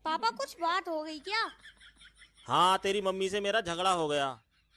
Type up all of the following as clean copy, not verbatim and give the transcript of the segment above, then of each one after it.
पापा कुछ बात हो गई क्या? हाँ, तेरी मम्मी से मेरा झगड़ा हो गया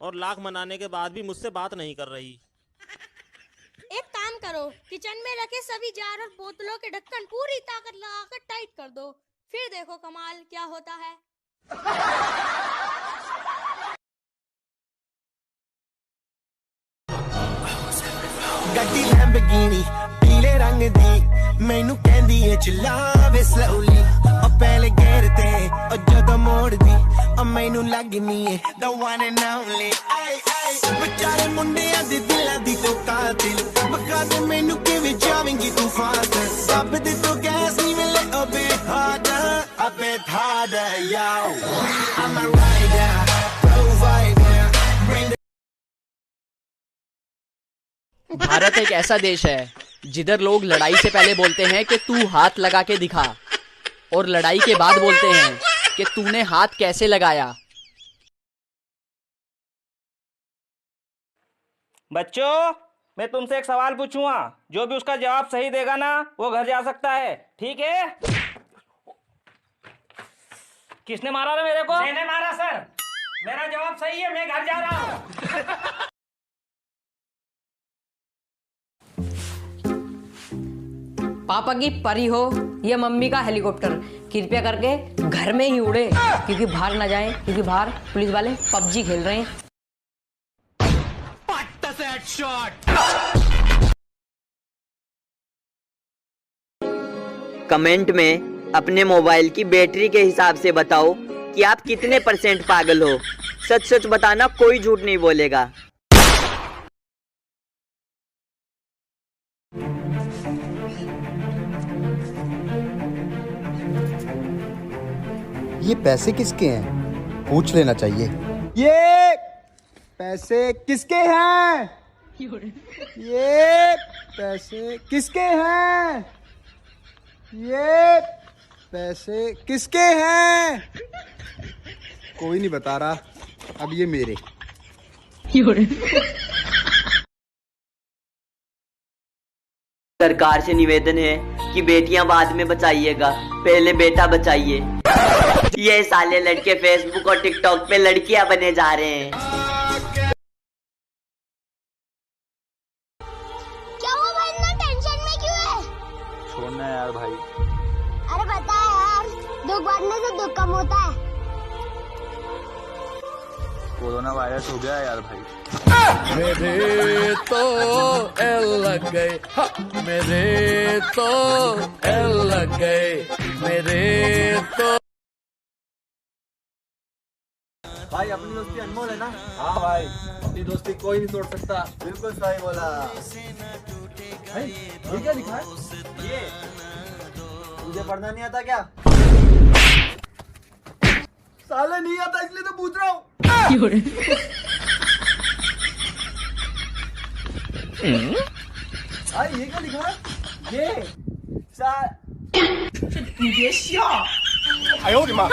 और लाख मनाने के बाद भी मुझसे बात नहीं कर रही। एक काम करो, किचन में रखे सभी जार और बोतलों के ढक्कन पूरी ताकत लगाकर टाइट कर दो, फिर देखो कमाल क्या होता है। ਗੱਡੀ ਲੈਂਬਰਗਿਨੀ ਪੀਲੇ ਰੰਗ ਦੀ ਮੈਨੂੰ ਕਹਿੰਦੀ ਏ ਚਲਾਵੇ ਸਲੋਲੀ ਉਹ ਪਹਿਲੇ ਗੇਰ ਤੇ ਉਹ ਜਦੋਂ ਮੋੜਦੀ ਉਹ ਮੈਨੂੰ ਲੱਗਨੀ ਏ the one and only ਆਈ ਆਈ ਵਿਚਾਰੇ ਮੁੰਡਿਆਂ ਦੇ ਦਿਲਾਂ ਦੀ ਤੂੰ ਕਾਤਿਲ ਬਕਾ ਦੇ ਮੈਨੂੰ ਕਿਵੇਂ ਜਾਵੇਂਗੀ ਤੂੰ ਫਾਦਰ ਸਭ ਦੇ ਤੂੰ ਗੈਸ ਨਹੀਂ ਮਿਲੇ ਅਬੇ harder yo I'm a rider provider bring the Bharat एक ऐसा देश है जिधर लोग लड़ाई से पहले बोलते हैं कि तू हाथ लगा के दिखा, और लड़ाई के बाद बोलते हैं कि तूने हाथ कैसे लगाया। बच्चों, मैं तुमसे एक सवाल पूछूंगा, जो भी उसका जवाब सही देगा ना वो घर जा सकता है, ठीक है? किसने मारा था मेरे को? मैंने मारा सर। मेरा जवाब सही है, मैं घर जा रहा हूँ। पापा की परी हो या मम्मी का हेलीकॉप्टर, कृपया करके घर में ही उड़े, क्योंकि बाहर ना जाए, क्योंकि बाहर पुलिस वाले पबजी खेल रहे हैं। कमेंट में अपने मोबाइल की बैटरी के हिसाब से बताओ कि आप कितने % पागल हो। सच सच बताना, कोई झूठ नहीं बोलेगा। ये पैसे किसके हैं? पूछ लेना चाहिए। ये पैसे किसके हैं? ये पैसे किसके हैं? ये पैसे किसके हैं? कोई नहीं बता रहा, अब ये मेरे। सरकार से निवेदन है कि बेटियां बाद में बचाइएगा, पहले बेटा बचाइए। ये साले लड़के फेसबुक और टिकटॉक पे लड़कियां बने जा रहे हैं। क्या हुआ भाई, इतना टेंशन में क्यों है? छोड़ना यार भाई। अरे बता यार, दुख बांटने से दुख कम होता है। कोरोना वायरस हो गया यार भाई। मेरे तो एल लग गए, मेरे तो एल लग गए, मेरे तो। भाई अपनी दोस्ती अनमोल है ना? हाँ भाई, अपनी दोस्ती कोई नहीं तोड़ सकता। बिल्कुल सही बोला भाई। ये क्या लिखा है? ये तुझे पढ़ना नहीं आता क्या? साले नहीं आता इसलिए तो पूछ रहा हूँ। भाई ये क्या लिखा है? ये你别笑。哎呦我的妈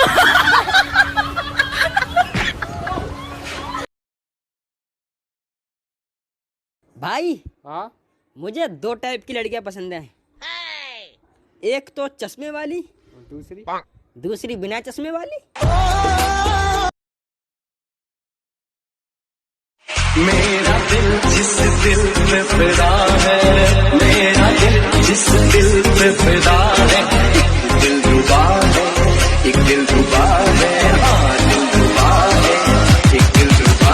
！भाई हाँ, मुझे 2 टाइप की लड़कियां पसंद हैं। एक तो चश्मे वाली, दूसरी बिना चश्मे वाली। मेरा दिल जिस दिल पे फिदा है, मेरा दिल जिस दिल पे फिदा है, दिल रुबा है, एक दिल रुबा है, हाँ दिल रुबा है, एक दिल रुबा।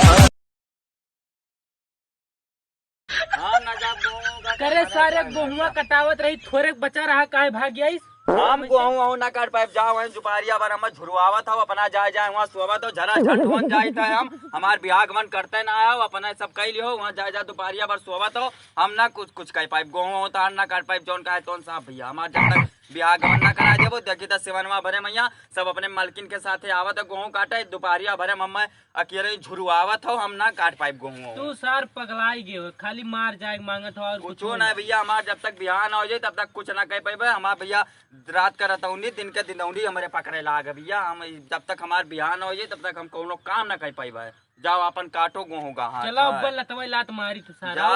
करे सारे गोहुआ कटावत रही, थोड़े बचा रहा, काहे भाग गया इस? हम गोहूँ ना काट पाइप जाओ हैं जुपारिया बार हम झुरवावत हो अपना जाए जाए वहाँ सोवत हो झरा झटवन जाता है। हम हमार बिहार गमन करते ना हो अपना सब कही लियो वहाँ जाए जा दुपारिया बार सोवत हो। हम ना कुछ कही पाइप गोहूँ होता ना काट पाइप जौन का है तो साहब भैया हमारे जब तक बिहार गमन ना करा देवो देखी तो सिवनवा भरे मैया सब अपने मालकिन के साथ आवत है गोहूँ काटे दुपारिया भरे मम्मा अकेले झुरवावत हो। हम ना काट पाइप गोहूँ तू सर पगलाई गए खाली मार जाए मांगत हो और कुछ ना भैया। हमार जब तक बिहार ना हो जाए तब तक कुछ ना कह पाए। हमार भैया रात का रतौनी दिन के दिनौनी हमारे पकड़े लाग भैया। हम जब तक हमार बिहार ना हो जाए तब तक हम कोनो काम ना कर पाए। जाओ अपन काटो गोहूँ का हाथ चलो लतवा लात मारी तू सारा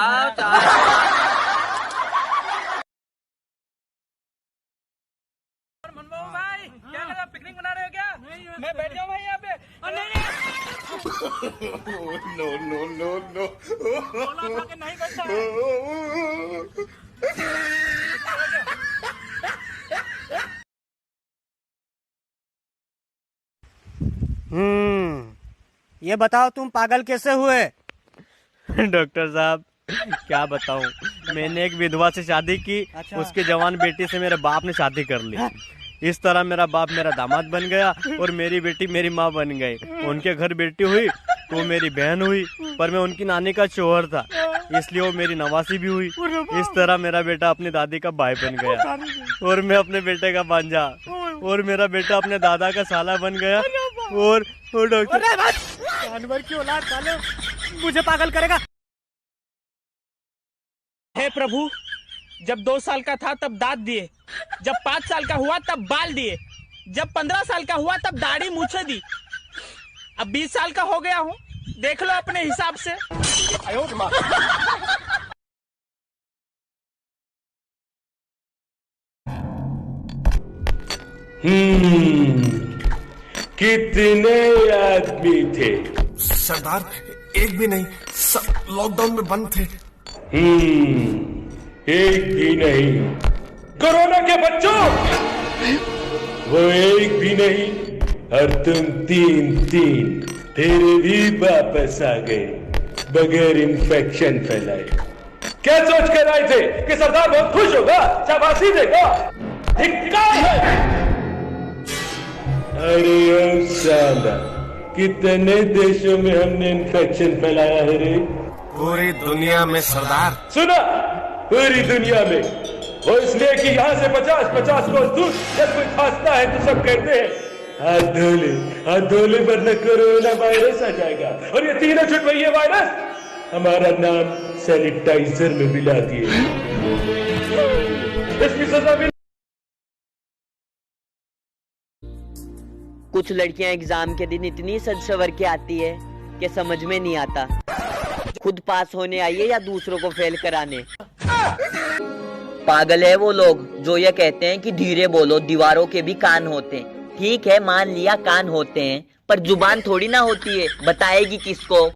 भाई क्या पिकनिक बना नो नो नो नो नहीं करता है। ये बताओ तुम पागल कैसे हुए? डॉक्टर साहब क्या बताऊं, मैंने एक विधवा से शादी की। अच्छा। उसके जवान बेटी से मेरे बाप ने शादी कर ली। इस तरह मेरा बाप मेरा दामाद बन गया और मेरी बेटी मेरी माँ बन गई। उनके घर बेटी हुई तो वो मेरी बहन हुई, पर मैं उनकी नानी का शोहर था इसलिए वो मेरी नवासी भी हुई। इस तरह मेरा बेटा अपनी दादी का भाई बन गया और मैं अपने बेटे का भांजा, और मेरा बेटा अपने दादा का साला बन गया। और डॉक्टर जानवर की औलाद साले मुझे पागल करेगा। हे प्रभु, जब 2 साल का था तब दांत दिए, जब 5 साल का हुआ तब बाल दिए, जब 15 साल का हुआ तब दाढ़ी मूछे दी, अब 20 साल का हो गया हूँ, देख लो अपने हिसाब से। कितने आदमी थे? सरदार एक भी नहीं, सब लॉकडाउन में बंद थे। एक भी नहीं। कोरोना के बच्चों, वो एक भी नहीं और तुम 3 तेरे भी वापस आ गए बगैर इन्फेक्शन फैलाए। क्या सोच कर आए थे कि सरदार बहुत खुश होगा, शाबाशी देगा? धिक्कार है। अरे साला, कितने देशों में हमने इन्फेक्शन फैलाया है रे? पूरी दुनिया में सरदार। सुना, पूरी दुनिया में। वो इसलिए कि यहाँ से 50 कोस दूर जब कोई खांसता है तो सब कहते हैं हाथ धो ले वरना कोरोना वायरस आ जाएगा। और ये 3 छुटवैये वायरस हमारा नाम सैनिटाइजर में मिला दिए। इसकी सजा भी। कुछ लड़कियां एग्जाम के दिन इतनी सज सवर के आती है कि समझ में नहीं आता खुद पास होने आई है या दूसरों को फेल कराने। पागल है वो लोग जो ये कहते हैं कि धीरे बोलो, दीवारों के भी कान होते हैं। ठीक है, मान लिया कान होते हैं, पर जुबान थोड़ी ना होती है, बताएगी किसको?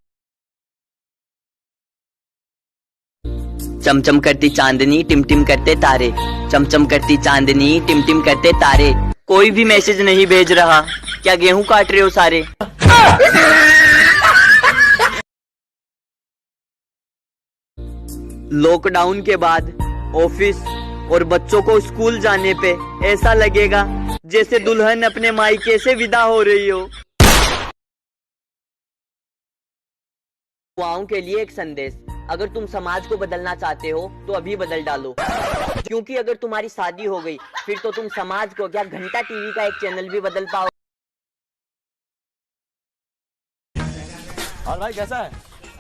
चमचम करती चांदनी टिमटिम करते तारे, चमचम करती चांदनी टिमटिम करते तारे। कोई भी मैसेज नहीं भेज रहा, क्या गेहूं काट रहे हो सारे? लॉकडाउन के बाद ऑफिस और बच्चों को स्कूल जाने पे ऐसा लगेगा जैसे दुल्हन अपने मायके से विदा हो रही हो। युवाओं के लिए एक संदेश, अगर तुम समाज को बदलना चाहते हो तो अभी बदल डालो, क्योंकि अगर तुम्हारी शादी हो गई फिर तो तुम समाज को क्या घंटा टीवी का एक चैनल भी बदल पाओ। और भाई कैसा है?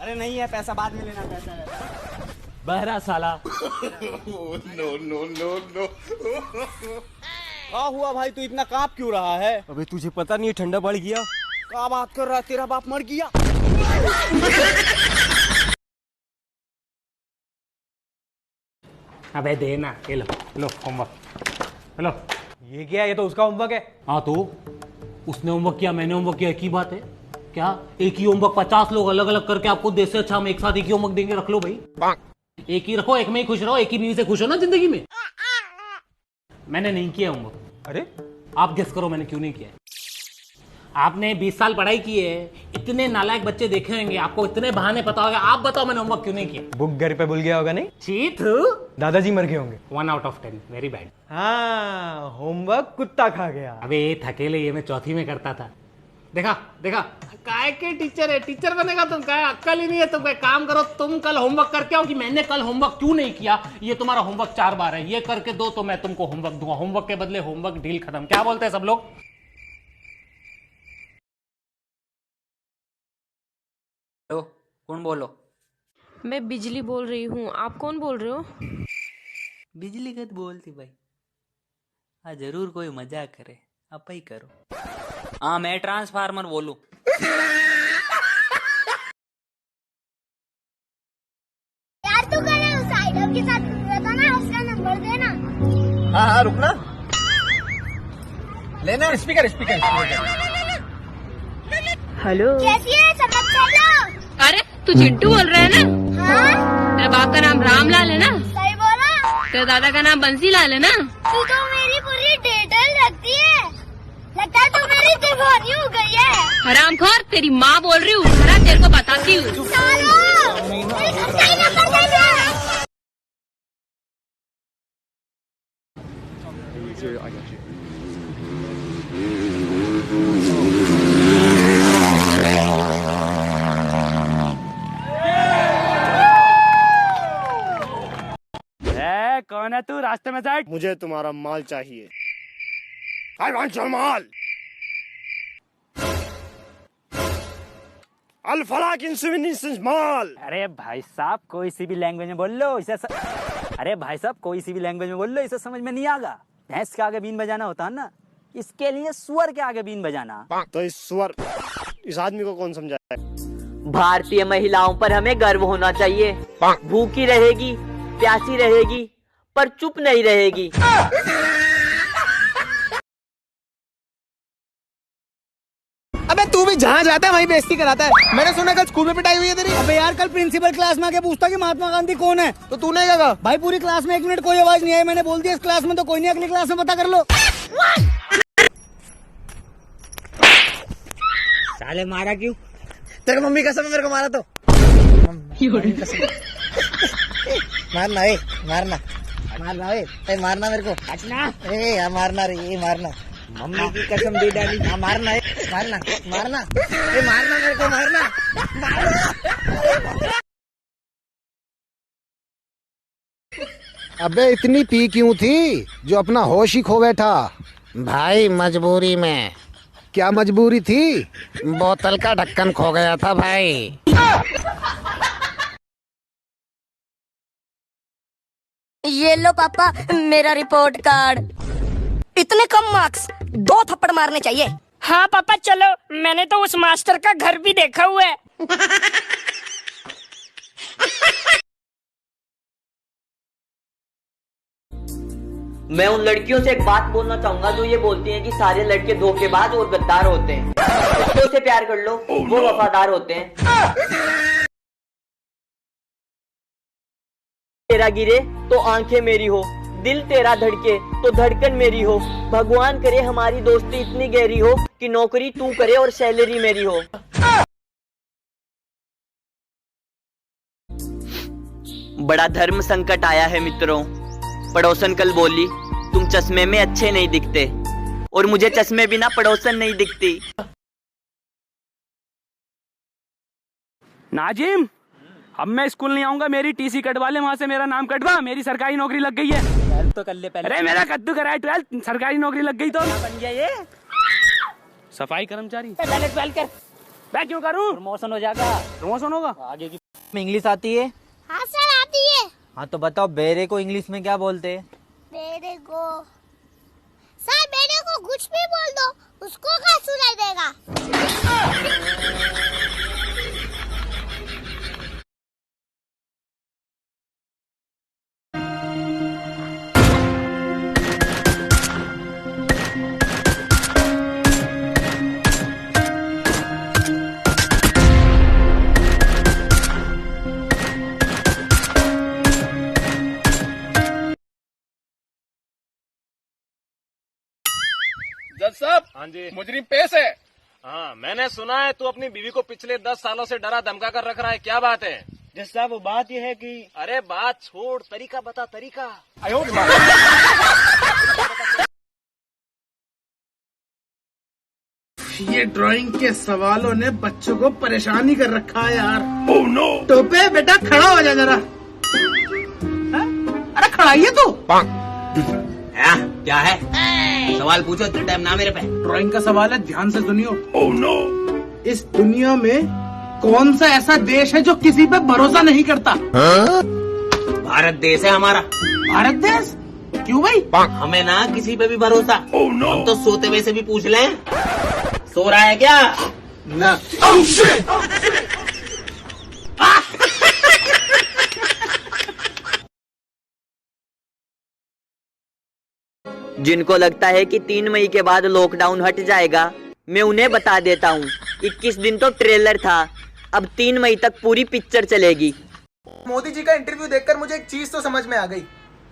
अरे नहीं है, पैसा बाद में लेना, पैसा है बहरा साला। No no no no. क्या हुआ भाई, तू इतना कांप क्यों रहा है? अबे तुझे पता नहीं है ठंडा बढ़ गया? क्या बात कर रहा है, तेरा बाप मर गया? अबे देना, ये लो होमवर्क। हेलो, ये क्या है? ये तो उसका होमवर्क है। हाँ तो उसने होमवर्क किया, मैंने होमवर्क किया, एक ही बात है क्या? एक ही होमवर्क 50 लोग अलग अलग करके आपको दे से अच्छा हम एक साथ एक ही होमवर्क देंगे। रख लो भाई, एक ही रखो, एक में ही खुश रहो, एक ही बीवी से खुश हो ना जिंदगी में। मैंने नहीं किया होमवर्क। अरे आप गेस करो मैंने क्यों नहीं किया? आपने 20 साल पढ़ाई की है, इतने नालायक बच्चे देखे होंगे, आपको इतने बहाने पता होगा, आप बताओ मैंने होमवर्क क्यों नहीं किया? बुक घर पे भूल गया होगा? नहीं, चीत दादाजी मर गए होंगे। 1 out of 10, वेरी बैड। हाँ, होमवर्क कुत्ता खा गया। अबे थकेले ये मैं चौथी में करता था। देखा देखा, काय के टीचर है, टीचर बनेगा तुम? काय अक्ल ही नहीं है तुमको? काम करो, तुम कल होमवर्क करके आओ कि मैंने कल होमवर्क क्यों नहीं किया। ये तुम्हारा होमवर्क 4 बार है, ये करके दो तो मैं तुमको होमवर्क दूंगा। होमवर्क के बदले होमवर्क, डील खत्म। क्या बोलते हैं सब लोग? हेलो, कौन बोलो? मैं बिजली बोल रही हूँ, आप कौन बोल रहे हो? बिजली कद बोलती भाई। हाँ जरूर कोई मजाक करे, आप ही करो। हाँ मैं ट्रांसफार्मर बोलूं। यार तू कल उस आइडल के साथ था ना, उसका नंबर देना। हाँ रुकना, लेना स्पीकर। हेलो। कैसी है सब अच्छा लोग? अरे तू चिंटू बोल रहा है ना? हाँ? तेरे बाप का नाम रामलाल है ना? सही बोला। तेरे दादा का नाम बंसीलाल है ना? तू तो मेरी पूरी डिटेल रखती है। लगता है तू मेरी दीवानी हो गई है। हरामखोर, तेरी माँ बोल रही हूँ, खरा तेरे को बताती हूँ। कौन है तू? रास्ते में साइड। मुझे तुम्हारा माल चाहिए। I want your माल। अल-फलाक इंसिविनिसेंस माल। अरे भाई साहब कोई सी भी लैंग्वेज में बोल लो इसे अरे भाई साहब कोई सी भी लैंग्वेज में बोल लो, इसे समझ में नहीं आएगा। भैंस के आगे बीन बजाना होता है ना, इसके लिए सुअर के आगे बीन बजाना। तो इस आदमी को कौन समझाए? भारतीय महिलाओं पर हमें गर्व होना चाहिए। भूखी रहेगी, प्यासी रहेगी, पर चुप नहीं रहेगी। अबे तू भी जहाँ जाता है वहीं बेइज्जती कराता है। मैंने सुना कल स्कूल में पिटाई हुई है तेरी। अबे यार कल प्रिंसिपल क्लास में आके पूछता कि महात्मा गांधी कौन है, तो तूने क्या कहा? भाई पूरी क्लास में 1 मिनट कोई आवाज नहीं आई। मैंने बोल दिया इस क्लास में तो कोई नहीं, अगली क्लास में पता कर लो। साले मारा क्यों? तेरे मम्मी कसम मेरे को मारा तो मारना ए मारना मारना ए मारना मेरे को। ए यार मारना रे, ये मारना। मम्मी की कसम दे डाली। हाँ मारना है, मारना मारना ए मारना मेरे को, मारना। अबे इतनी पी क्यों थी जो अपना होश ही खो बैठा? भाई मजबूरी में। क्या मजबूरी थी? बोतल का ढक्कन खो गया था भाई। ये लो पापा मेरा रिपोर्ट कार्ड। इतने कम मार्क्स, 2 थप्पड़ मारने चाहिए। हाँ पापा चलो, मैंने तो उस मास्टर का घर भी देखा हुआ है। मैं उन लड़कियों से एक बात बोलना चाहूंगा जो ये बोलती हैं कि सारे लड़के धोखेबाज और गद्दार होते हैं। कुत्तों से प्यार कर लो, वो वफादार होते हैं। तेरा गिरे तो आंखें मेरी हो, दिल तेरा धड़के तो धड़कन मेरी हो। भगवान करे हमारी दोस्ती इतनी गहरी हो कि नौकरी तू करे और सैलरी मेरी हो। बड़ा धर्म संकट आया है मित्रों। पड़ोसन कल बोली तुम चश्मे में अच्छे नहीं दिखते, और मुझे चश्मे बिना पड़ोसन नहीं दिखती। नाजिम, अब मैं स्कूल नहीं आऊंगा, मेरी टीसी कटवा ले, वहाँ से मेरा नाम कटवा, मेरी सरकारी नौकरी लग गई है। 12th तो कर ले पहले। अरे मेरा कद्दू कराए 12th, सरकारी नौकरी लग गई तो बन गया ये सफाई कर्मचारी। पहले 12th कर। मैं क्यों करूँ? प्रमोशन हो जाएगा। प्रमोशन होगा आगे की। इंग्लिश आती है? हाँ सर आती है। हाँ तो बताओ बेरे को इंग्लिश में क्या बोलते हैं? बेरे को सर, बेरे को कुछ भी बोल दो, उसको क्या सुनाई देगा? जज साहब। हाँ जी। मुजरिम पेश है। हाँ मैंने सुना है तू अपनी बीवी को पिछले 10 सालों से डरा धमका कर रख रहा है, क्या बात है? जज साहब वो बात यह है कि अरे बात छोड़, तरीका बता, तरीका। ये ड्राइंग के सवालों ने बच्चों को परेशान ही कर रखा है यार। Oh no. टोपे बेटा खड़ा हो जा जरा। अरे खड़ा ही है तू। क्या है सवाल पूछो, इतना टाइम ना मेरे पे। ड्राइंग का सवाल है, ध्यान से सुनियो। Oh no. इस दुनिया में कौन सा ऐसा देश है जो किसी पे भरोसा नहीं करता? भारत देश है हमारा। भारत देश? क्यों भाई? हमें ना किसी पे भी भरोसा। हम तो सोते हुए से भी पूछ लें, सो रहा है क्या? ना। जिनको लगता है कि 3 मई के बाद लॉकडाउन हट जाएगा, मैं उन्हें बता देता हूँ 21 दिन तो ट्रेलर था, अब 3 मई तक पूरी पिक्चर चलेगी। मोदी जी का इंटरव्यू देखकर मुझे एक चीज तो समझ में आ गई,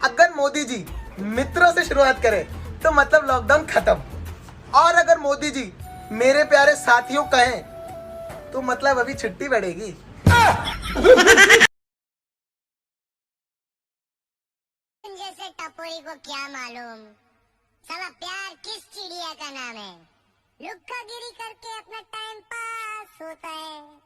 अगर मोदी जी मित्रों से शुरुआत करें तो मतलब लॉकडाउन खत्म, और अगर मोदी जी मेरे प्यारे साथियों कहें तो मतलब अभी छुट्टी बढ़ेगी। जैसे टपोरी को क्या मालूम साला प्यार किस चिड़िया का नाम है, लुक्का गिरी करके अपना टाइम पास होता है।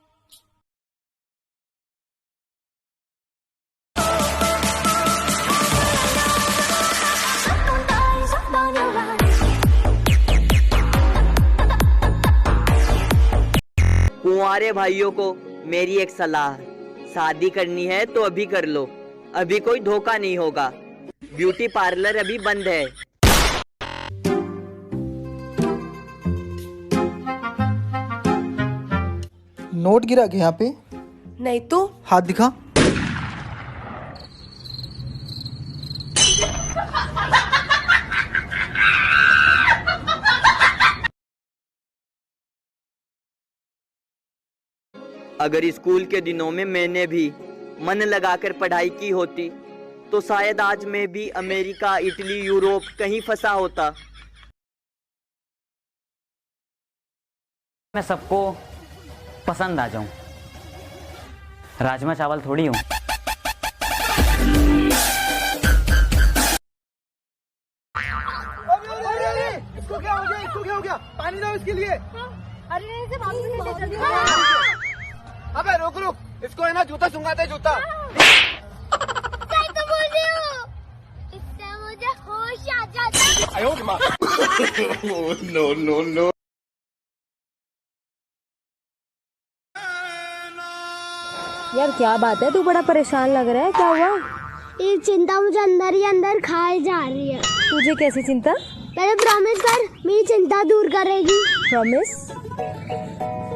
कुंवारे भाइयों को मेरी एक सलाह, शादी करनी है तो अभी कर लो, अभी कोई धोखा नहीं होगा। ब्यूटी पार्लर अभी बंद है। नोट गिरा के यहाँ पे? नहीं तो। हाथ दिखा। अगर स्कूल के दिनों में मैंने भी मन लगाकर पढ़ाई की होती तो शायद आज मैं भी अमेरिका, इटली, यूरोप कहीं फंसा होता। मैं सबको पसंद आ जाऊं, राजमा चावल थोड़ी हूं। इसको क्या हो गया? इसको क्या हो गया? पानी लाओ इसके लिए। अरे अबे रुक रुक, इसको है ना जूता सुंघाते जूता। सही तो बोल रही हूँ, इससे मुझे होश आ जाता। No no no. यार क्या बात है, तू बड़ा परेशान लग रहा है, क्या हुआ? एक चिंता मुझे अंदर ही अंदर खाए जा रही है। तुझे कैसी चिंता? पहले प्रॉमिस कर मेरी चिंता दूर करेगी। प्रॉमिस?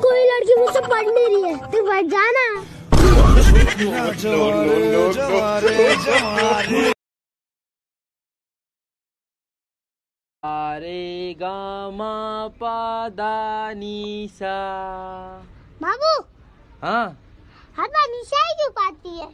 कोई लड़की मुझसे पढ़ नहीं रही है, तू बैठ जाना। अरे गामा पादानी सा। बाबू हाँ हर बार निशा ही क्यों पाती है?